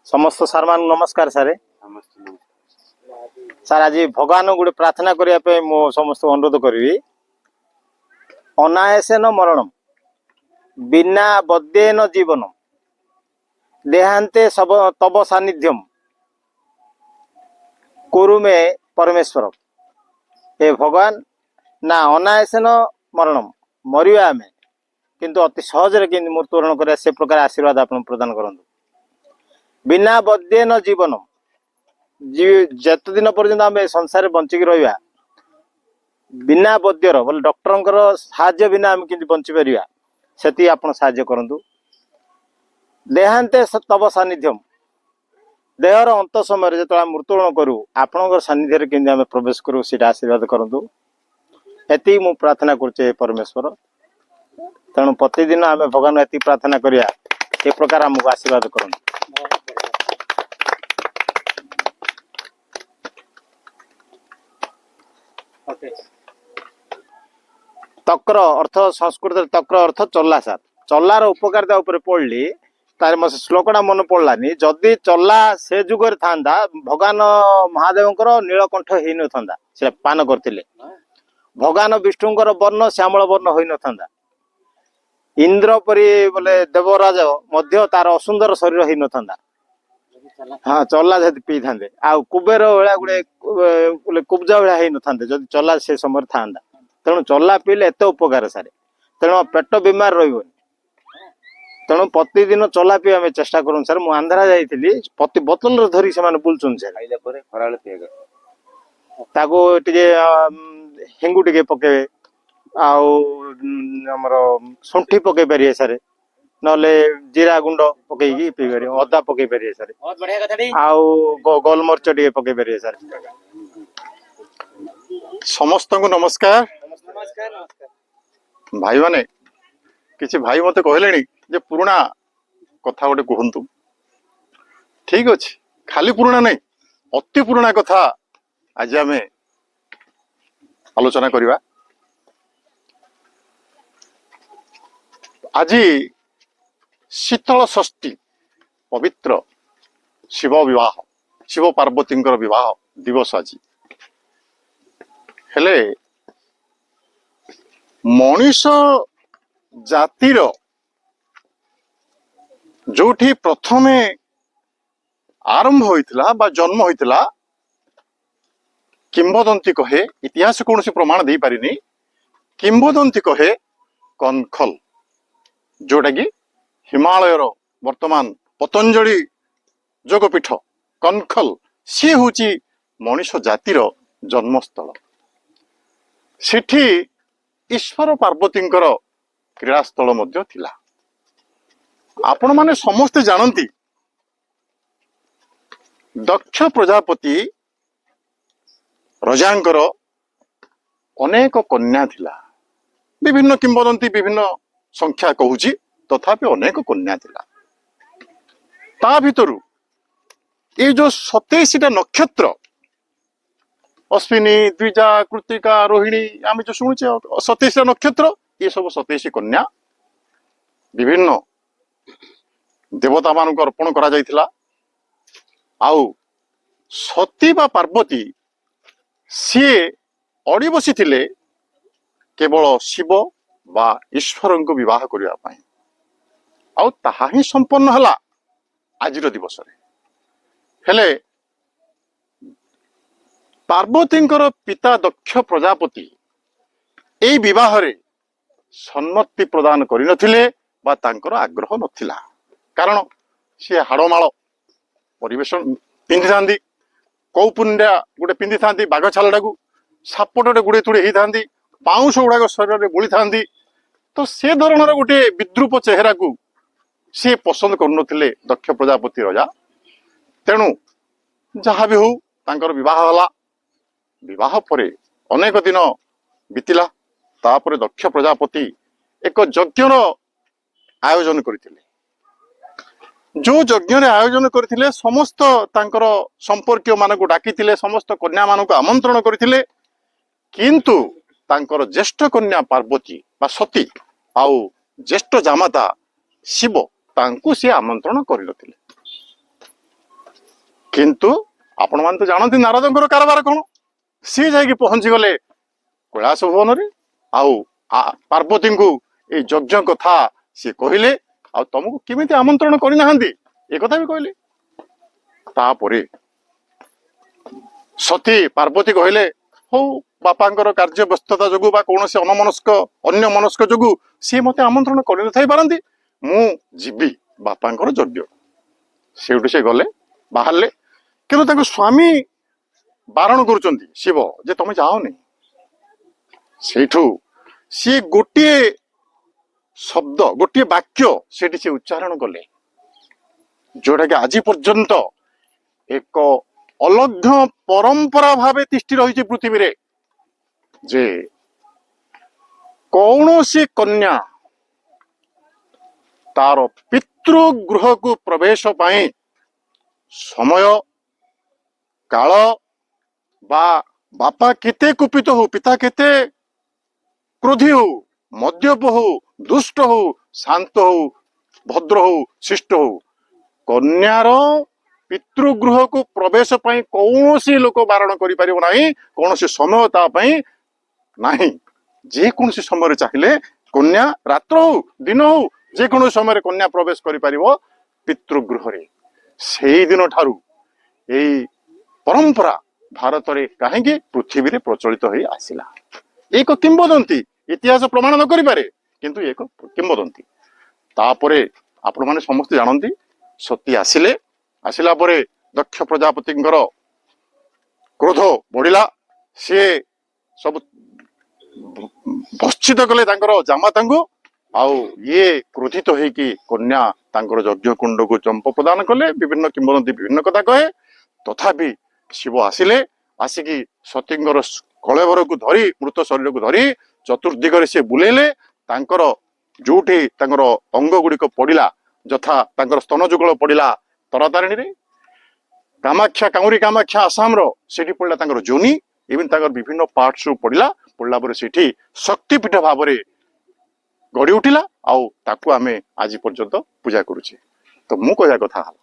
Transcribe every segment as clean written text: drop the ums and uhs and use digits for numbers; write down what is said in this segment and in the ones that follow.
समस्त सार मान नमस्कार सारे सार आज भगवान गोटे प्रार्थना करने मो समस्त अनुरोध करी अनायसेन मरणम बिना बद्येन जीवनम देहांते सब तब सानिध्यम कुरु मे परमेश्वर। हे भगवान ना अनायसेन मरणम मरिया आम किंतु अति सहजरे कि मृत्युवरण कर से प्रकार आशीर्वाद आप प्रदान करूँ। बिना बद्येन जीवनम जत दिन पर्यंत आम संसार बंचिक रहा बिना बद्यर बोले डॉक्टर साहाय्य बिना आम कि बंची पार से आप साहाय्य करूँ। देहांते तब सानिध्यम देहर अंत समय जो मृत्युवरण करूँ आपण सानिध्य केमी प्रवेश करूँ से आशीर्वाद करूँ। एति मु प्रार्थना करुचे परमेश्वर। तेणु प्रतिदिन आम भगवान एति प्रार्थना करिया ए प्रकार आमको आशीर्वाद करूँ। तक्र अर्थ संस्कृत तक्र अर्थ चल्ला सार चल्लार उपकारिता उपर पढ़ली तार मत श्लोकटा मन पड़लानी जदि चल्ला से जुगर था भगवान महादेव नीलकंठ हो न था से पान करते भगवान विष्णुंकर वर्ण श्यामल वर्ण हो न था इंद्र परी बोले देवराज मध्य तार असुंदर शरीर हो न था। हाँ चल्ला जब पी था आ कुबेर भाया गोटे कुब्जा भाया हो न था जब चल्ला से समय था तेणु चल्ला पीले एत उपकार सारे तेणु पेट बीमार रही तेणु प्रतिदिन चला पी आम चेष्टा करूँ सर मुझे आंध्रा जाइली प्रति बोतल धरी से बुलचुन टे हिंगू टे पकेबे आमर शुंठी पकई पारे सर ना जीरा गुंड पकईकी पी पारे अदा पकई पारे सर गोलमरीच टे पकई पारे सर। समस्त को नमस्कार भाई माने किसी भाई मत कहले जे पुराना कथा गोटे कहतु ठीक अच्छे खाली पुराना नहीं अति पुराना कथा आज आम आलोचना करवा। आज शीतल षष्ठी पवित्र शिव विवाह शिव पार्वती विवाह दिवस आज हेले मनीष जातिर जोठी प्रथमे आरंभ होइतिला बा जन्म होइतिला किंबदंती कहे इतिहास कौन प्रमाण दे पारिनी किंबदंती कहे कनखल जोटा कि हिमालय वर्तमान पतंजलि जोगपीठ कनखल सी हूँ मनीष जातिर जन्मस्थल सेठी ईश्वर पार्वती क्रीड़ास्थल मध्य थिला। आपण माने समस्ते जानती दक्ष प्रजापति रजांकर अनेक कन्या थिला विभिन्न किंबदंती विभिन्न संख्या कहूची तथापि अनेक कन्या थिला। ता भितरु ये जो 27टा नक्षत्र अश्विनी द्विजा कृतिका रोहिणी आम जो शुणुचे 27टा नक्षत्र ये सब 27 कन्या विभिन्न देवता मान अर्पण करा जाइथिला। आउ सती बा पार्वती सी अड़ी बसी थिले केवल शिव बा ईश्वर को विवाह करिया पई आउ ताहा ही संपन्न हला आज दिवस रे। हेले पार्वती पिता दक्ष प्रजापति ए विवाह रे सम्मति प्रदान करि नथिले बा तांकर आग्रह नथिला कारण सी हाड़माल परिवेशन पिंधि था कौपुंडा गोटे पिंधि था बाघ छालटा को सापटे गुड़े तुड़े होता पाउंश गुड़ाक शरीर में बोली था तो से धरणर गोटे विद्रूप चेहरा को सी पसंद कर दक्ष प्रजापति राजा। तेणु जहाँ भी हो तांकर विवाह हला विवाह पर अनेक दिन बीतला तापर दक्ष प्रजापति एक यज्ञर आयोजन करथिले। जो यज्ञ आयोजन करथिले समस्त तांकर संपर्क मानक डाकिथिले समस्त कन्या मानक आमंत्रण करथिले किंतु तांकर ज्येष्ठ कन्या पार्वती बा सती आउ ज्येष्ठ जामाता शिव तांकु से आमंत्रण करनथिले। କିନ୍ତୁ ଆପଣ ମାନେ ତ ଜାଣନ୍ତି ନାରଦଙ୍କର କାରବାର କଣ। ସିଏ ଯାଇକି ପହଞ୍ଚି ଗଲେ କୈଳାସ ଭବନରେ, ଆଉ ପାର୍ବତୀଙ୍କୁ ଏଇ ଯଜ୍ଞ କଥା ସିଏ କହିଲେ, ଆଉ ତମକୁ କେମିତି ଆମନ୍ତ୍ରଣ କରିନାହାନ୍ତି ଏ କଥା ବି କହିଲେ। ତାପରେ ସତୀ ପାର୍ବତୀ କହିଲେ, ହଉ ବାପାଙ୍କର କାର୍ଯ୍ୟ ବ୍ୟସ୍ତତା ଯୋଗୁ ବା କୌଣସି ଅନ୍ୟ ମନସ୍କ ଯୋଗୁ ସିଏ ମତେ ଆମନ୍ତ୍ରଣ କରିନଥାଇ ପାରନ୍ତି, ମୁଁ ଯିବି ବାପାଙ୍କର ଯଜ୍ଞ। ସେଇଠୁ ସେ ଗଲେ, ବାହାରିଲେ, କିନ୍ତୁ ତାଙ୍କ ସ୍ୱାମୀ ବାରଣ କରୁଛନ୍ତି ଶିବ ଯେ ତମେ ଯାଅନି। ସେଇଠୁ ସିଏ ଗୋଟିଏ ଶବ୍ଦ, ଗୋଟିଏ ବାକ୍ୟ ସେଠି ସେ ଉଚ୍ଚାରଣ କଲେ, ଯୋଉଟା କି ଆଜି ପର୍ଯ୍ୟନ୍ତ ଏକ ଅଲଭ୍ୟ ପରମ୍ପରା ଭାବେ ତିଷ୍ଠି ରହିଛି ପୃଥିବୀରେ, ଯେ କୌଣସି କନ୍ୟା ତାର ପିତୃଗୃହକୁ ପ୍ରବେଶ ପାଇଁ ସମୟ କାଳ ବା ବାପା କେତେ କୁପିତ ହଉ, ପିତା କେତେ କ୍ରୋଧୀ ହଉ, ମଦ୍ୟପ ହଉ, ଦୁଷ୍ଟ ହଉ, ଶାନ୍ତ ହଉ, ଭଦ୍ର ହଉ, ଶିଷ୍ଟ ହଉ, କନ୍ୟାର ପିତୃଗୃହକୁ ପ୍ରବେଶ ପାଇଁ କୌଣସି ଲୋକ ବାରଣ କରିପାରିବ ନାହିଁ, କୌଣସି ସମୟ ତା ପାଇଁ ନାହିଁ। ଯେକୌଣସି ସମୟରେ ଚାହିଁଲେ କନ୍ୟା ରାତ୍ର ହଉ ଦିନ ହଉ ଯେକୌଣସି ସମୟରେ କନ୍ୟା ପ୍ରବେଶ କରିପାରିବ ପିତୃଗୃହରେ। ସେଇ ଦିନ ଠାରୁ ଏଇ ପରମ୍ପରା ଭାରତରେ କାହିଁକି ପୃଥିବୀରେ ପ୍ରଚଳିତ ହେଇ ଆସିଲା। ଏକ କିମ୍ବଦନ୍ତୀ, ଇତିହାସ ପ୍ରମାଣ ନ କରିପାରେ କିନ୍ତୁ ଏକ କିମ୍ବଦନ୍ତୀ। ତାପରେ ଆପଣମାନେ ସମସ୍ତେ ଜାଣନ୍ତି, ସତୀ ଆସିଲା ପରେ ଦକ୍ଷ ପ୍ରଜାପତିଙ୍କର କ୍ରୋଧ ବଢିଲା, ସିଏ ସବୁ ଭର୍ଚ୍ଛିତ କଲେ ତାଙ୍କର ଜାମାତାଙ୍କୁ, ଆଉ ଇଏ କ୍ରୋଧିତ ହେଇକି କନ୍ୟା ତାଙ୍କର ଯଜ୍ଞ କୁଣ୍ଡକୁ ଚମ୍ପ ପ୍ରଦାନ କଲେ। ବିଭିନ୍ନ କିମ୍ବଦନ୍ତୀ ବିଭିନ୍ନ କଥା କହେ, ତଥାପି ଶିବ ଆସିଲେ, ଆସିକି ସତୀଙ୍କର କଳେବରକୁ ଧରି, ମୃତ ଶରୀରକୁ ଧରି ଚତୁର୍ଦିଗରେ ସେ ବୁଲେଇଲେ। ତାଙ୍କର ଯୋଉଠି ତାଙ୍କର ଅଙ୍ଗ ଗୁଡିକ ପଡିଲା, ଯଥା ତାଙ୍କର ସ୍ତନ ଯୁଗଳ ପଡିଲା ତରାତାରିଣୀରେ, କାଉରୀ କାମାକ୍ଷା ଆସାମର ସେଠି ପଡିଲା ତାଙ୍କର ଯୋନି, ଏମିତି ତାଙ୍କର ବିଭିନ୍ନ ପାର୍ଟ ସବୁ ପଡିଲା ପରେ ସେଠି ଶକ୍ତିପୀଠ ଭାବରେ ଗଢି ଉଠିଲା, ଆଉ ତାକୁ ଆମେ ଆଜି ପର୍ଯ୍ୟନ୍ତ ପୂଜା କରୁଛେ। ତ ମୁଁ କହିବା କଥା ହେଲା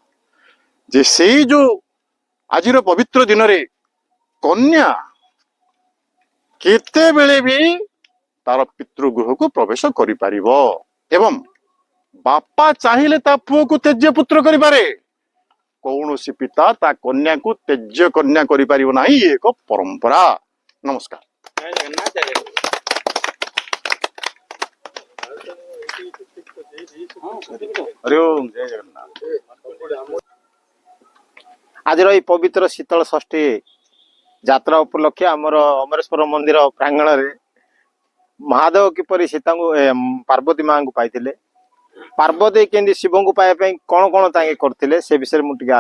ଯେ ସେଇ ଯୋଉ ଆଜିର ପବିତ୍ର ଦିନରେ କନ୍ୟା କେତେବେଳେ ବି ତାର ପିତୃଗୃହକୁ ପ୍ରବେଶ କରିପାରିବ, ଏବଂ ବାପା ଚାହିଁଲେ ତା ପୁଅକୁ ତେଜ୍ୟ ପୁତ୍ର କରିପାରେ, କୌଣସି ପିତା ତା କନ୍ୟାକୁ ତେଜ୍ୟ କନ୍ୟା କରିପାରିବ ନାହିଁ। ଇଏ ଏକ ପରମ୍ପରା। ନମସ୍କାର। ହରି ଓମ୍, ଜୟ ଜଗନ୍ନାଥ। ଆଜିର ଏଇ ପବିତ୍ର ଶୀତଳ ଷଷ୍ଠୀ ଯାତ୍ରା ଉପଲକ୍ଷେ ଆମର ଅମରେଶ୍ୱର ମନ୍ଦିର ପ୍ରାଙ୍ଗଣରେ ମହାଦେବ କିପରି ସୀତାଙ୍କୁ ପାର୍ବତୀ ମାଙ୍କୁ ପାଇଥିଲେ, ପାର୍ବତୀ କେମିତି ଶିବଙ୍କୁ ପାଇବା ପାଇଁ କଣ କଣ ତାଙ୍କେ କରିଥିଲେ, ସେ ବିଷୟରେ ମୁଁ ଟିକେ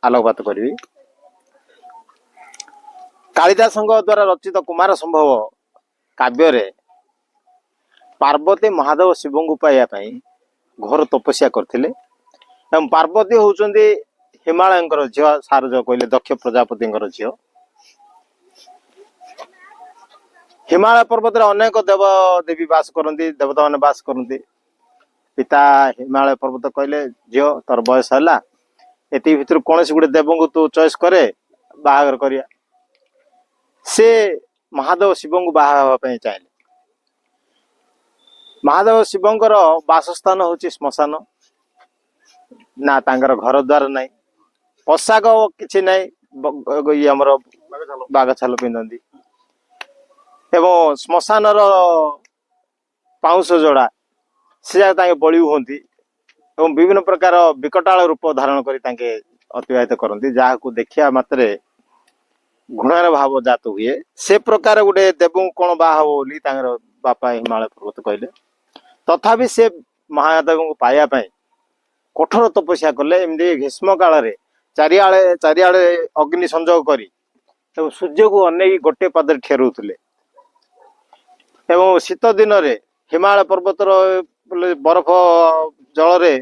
ଆଲୋକପାତ କରିବି। କାଳିଦାସଙ୍କ ଦ୍ଵାରା ରଚିତ କୁମାର ସମ୍ଭବ କାବ୍ୟରେ ପାର୍ବତୀ ମହାଦେବ ଶିବଙ୍କୁ ପାଇବା ପାଇଁ ଘୋର ତପସ୍ୟା କରିଥିଲେ, ଏବଂ ପାର୍ବତୀ ହଉଛନ୍ତି ହିମାଳୟଙ୍କର ଝିଅ, ସାର ଯୋଉ କହିଲେ ଦକ୍ଷ ପ୍ରଜାପତିଙ୍କର ଝିଅ। ହିମାଳୟ ପର୍ବତରେ ଅନେକ ଦେବ ଦେବୀ ବାସ କରନ୍ତି, ଦେବତା ମାନେ ବାସ କରନ୍ତି। ପିତା ହିମାଳୟ ପର୍ବତ କହିଲେ, ଝିଅ ତୋର ବୟସ ହେଲା, ଏତିକି ଭିତରୁ କୌଣସି ଗୋଟେ ଦେବଙ୍କୁ ତୁ ଚଏସ୍ କରେ, ବାହାଘର କରିବା। ସେ ମହାଦେବ ଶିବଙ୍କୁ ବାହା ହେବା ପାଇଁ ଚାହିଁଲେ। ମହାଦେବ ଶିବଙ୍କର ବାସସ୍ଥାନ ହଉଛି ଶ୍ମଶାନ, ନା ତାଙ୍କର ଘର ଦ୍ୱାର ନାହିଁ, ପୋଷାକ କିଛି ନାହିଁ, ଆମର ବାଘ ଛାଲ ପିନ୍ଧନ୍ତି, ଏବଂ ଶ୍ମଶାନର ପାଉଁଶ ଯୋଡା ସେ ଯାକ ତାଙ୍କେ ବଳି ହୁଅନ୍ତି, ଏବଂ ବିଭିନ୍ନ ପ୍ରକାର ବିକଟାଳ ରୂପ ଧାରଣ କରି ତାଙ୍କେ ଅତିବାହିତ କରନ୍ତି, ଯାହାକୁ ଦେଖିବା ମାତ୍ରେ ଘୃଣାର ଭାବ ଜାତ ହୁଏ। ସେ ପ୍ରକାର ଗୋଟେ ଦେବଙ୍କୁ କଣ ବାହା ହବ ବୋଲି ତାଙ୍କର ବାପା ହିମାଳୟ ପର୍ବତ କହିଲେ। ତଥାପି ସେ ମହାଦେବଙ୍କୁ ପାଇବା ପାଇଁ କଠୋର ତପସ୍ୟା କଲେ। ଏମିତି ଗ୍ରୀଷ୍ମ କାଳରେ ଚାରିଆଡେ ଅଗ୍ନି ସଂଯୋଗ କରି ଏବଂ ସୂର୍ଯ୍ୟକୁ ଅନେଇକି ଗୋଟିଏ ପାଦରେ ଠେରୁଥିଲେ, ଏବଂ ଶୀତ ଦିନରେ ହିମାଳୟ ପର୍ବତର ବରଫ ଜଳରେ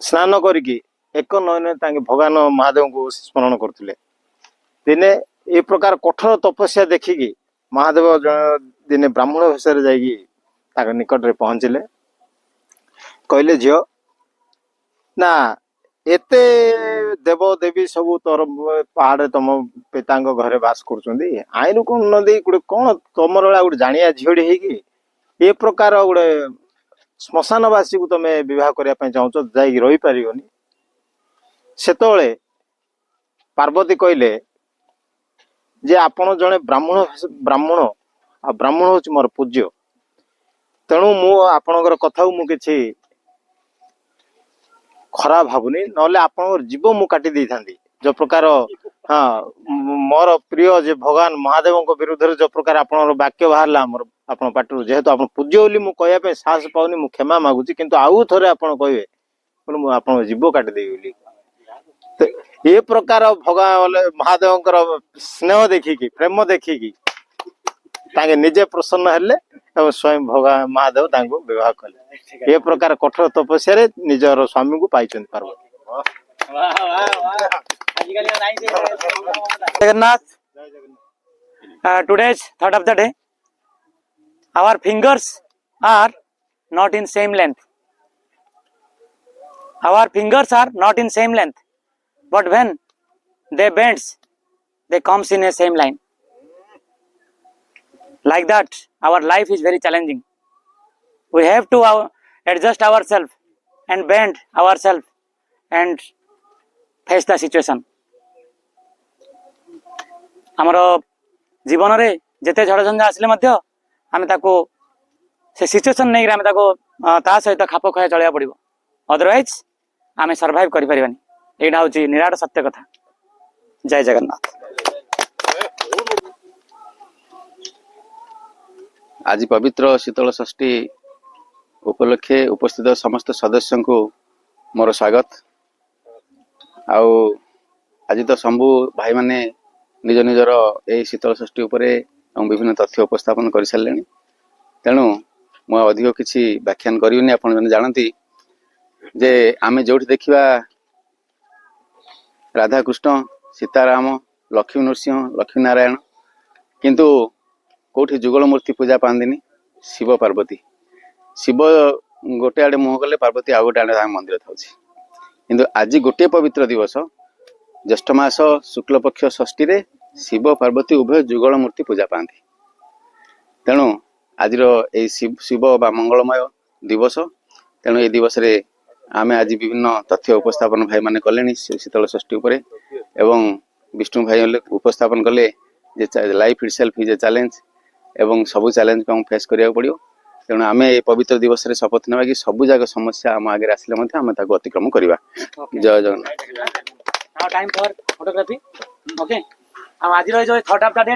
ସ୍ନାନ କରିକି ଏକ ନୟନରେ ତାଙ୍କେ ଭଗବାନ ମହାଦେବଙ୍କୁ ସ୍ମରଣ କରୁଥିଲେ। ଦିନେ ଏ ପ୍ରକାର କଠୋର ତପସ୍ୟା ଦେଖିକି ମହାଦେବ ଦିନେ ବ୍ରାହ୍ମଣ ବେଶରେ ଯାଇକି ତାଙ୍କ ନିକଟରେ ପହଞ୍ଚିଲେ। କହିଲେ, ଝିଅ, ନା एते देव देवी सब तोर पहाड़ तुम पिता घरे बास करुँच आईन कौन नदी गोटे कौन तुम गोटे जानिया झीड़ी है ए प्रकार गोटे श्मशानवासी को तुम विवाह करने चाहूच जा रही पार से पार्वती कहले जे आपण जड़े ब्राह्मण ब्राह्मण आ ब्राह्मण हूँ मोर पूज्य तेणु मु आपणकर कथा मुझे खराब भावुनी नले आपन जीव मु काटी दे था जो प्रकार हाँ मोर प्रिय जे भगवान महादेव विरुद्ध जो प्रकार आप वाक्य बाहर मोर आप पाटू जेहेतु आप पूज्य बोली मुझे कहवाई साहस पाऊनी मुझे क्षमा मागुची किंतु आउ थे आप कहे मुझे जीव काटिदेवी तो ये प्रकार भगवान महादेव स्नेह देखिकी प्रेम देखिकी तांगे निजे प्रसन्न हेले और स्वयं भगवान महादेव तांको विवाह कले ये प्रकार कठोर तपस्या रे निजर स्वामी को पाई Parvati Jagannath, today's thought of the day. Our fingers are not in same length. Our fingers are not in same length, but when they bends, they comes in a same line. Like that, our life is very challenging. We have to adjust ourselves and bend ourselves and face the situation. आमर जीवन रे जेते झड़ झंझा आसिले मध्य आमे ताको से situation नै आमे ताको ता सहित खाप खया चलिया पड़िबो अदरवाइज आमे सर्वाइव करि परिबानी एडा होची निराट सत्य कथा। जय जगन्नाथ। आज पवित्र शीतल षष्ठी उपलक्षे उपस्थित समस्त सदस्य को मोर स्वागत। आउ आज तो शंभु भाई माने निज निजर यही शीतल षष्ठी उपरे विभिन्न तथ्य उपस्थापन कर सारे तेणु मु अधिक किसी व्याख्यान करिवनी। आपण जने जानती जे आमे जोठी देखिबा राधा कृष्ण सीताराम लक्ष्मी नरसिंह लक्ष्मी नारायण किंतु कोठी जुगल मूर्ति पूजा पांदिनी शिव पार्वती। शिव गोटे आड़े मुह कले पार्वती आ गोटे आड़े मंदिर था किंतु आज गोटे पवित्र दिवस ज्येष्ठ मास शुक्ल पक्ष षष्ठी रे शिव पार्वती उभय जुगल मूर्ति पूजा पाती। तेणु आज शिव बा मंगलमय दिवस तेणु ये दिवस रे आमे आज विभिन्न तथ्य उपस्थापन भाई माने कले शीतल षष्ठी उपरे एवं विष्णु भाई उपस्थापन कले जे life itself is a challenge एवं सबू चैलेंज को फेस करिया पड़ियो। तेणु आमे ए पवित्र दिवस रे शपथ नेबा कि सबू जाग समस्या आम आगे आसिले मध्य आमे ताको अतिक्रम करिबा। जय Jagannath. Now time for photography. Okay. आज जो थॉट ऑफ द डे